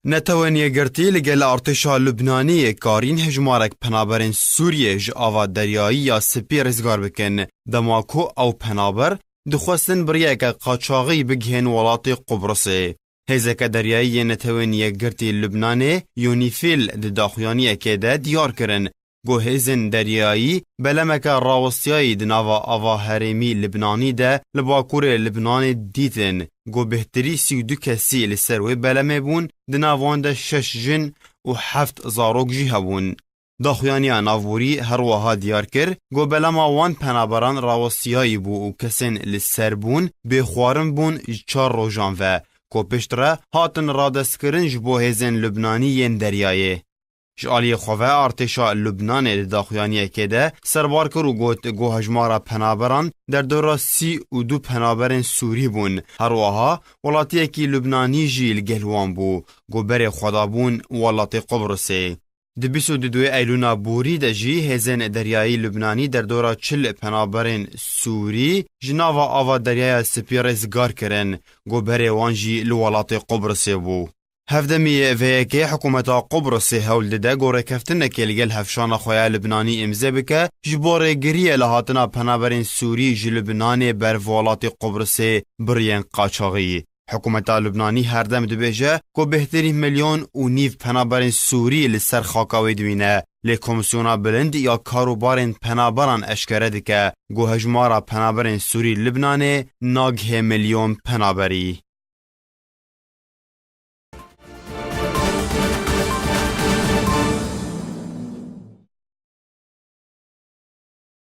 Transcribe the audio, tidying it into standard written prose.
نتوانیه گرتی لگل ارتشا لبنانی کارین هجمارک پنابرین سوریه ج آوا دریایی یا سپی رزگار بکن دماکو او پنابر دخواستن بریه که قاچاقی بگهن ولات قبرصه. هزک دریایی نتوانیه گرتی لبنانی یونیفیل داخویانی که ده دیار کرن گو هزن دریایی بلمک راوستیایی دناوا آوا هرمی لبنانی ده لباکور لبنان دیتن گو بهتری 32 کسی لسروی بلمه بون دناوان ده 6 جن و 7 زاروک جی هبون. داخویانی ناووری هر وها دیار کر گو بلما وان پنابران راوستیایی بو و کسین لسر بون بخوارن بون 4 روژان و کو پشتره هاتن رادستکرن جبو هزن لبنانی ین دریایه. جالی خواه ارتشا لبنان داخویانی که ده سربار کرو گوت گو هجمارا پنابران در دورا 32 پنابرن سوری بون. هر وها ولاتی که لبنانی جیل گلوان بو گو بر خدا بون ولات قبرصه. د 22 ایلونا بوری د جی هزن دریایی لبنانی در دورا 40 پنابرن سوری جناوا آوا دریای سپیرز گار کرن گو بر وانجی لولات قبرصه بو. هفدمی ویکی حکومت قبرص هول ده گوره کفتنه که لگل هفشان خواه لبنانی امزه بکه جباره گریه لحاتنا پنابرین سوری جی لبنانی بر ولات قبرص برین قاچاقی. حکومت لبنانی هر دم دبیجه که بهتری 1.5 میلیون پنابرین سوری لسر خاکاوی دوینه لی کمیسیونا بلند یا کاروبارین پنابران اشکره دکه گو هجمارا پنابرین سوری لبنانی ناگه 1 میلیون پنابری.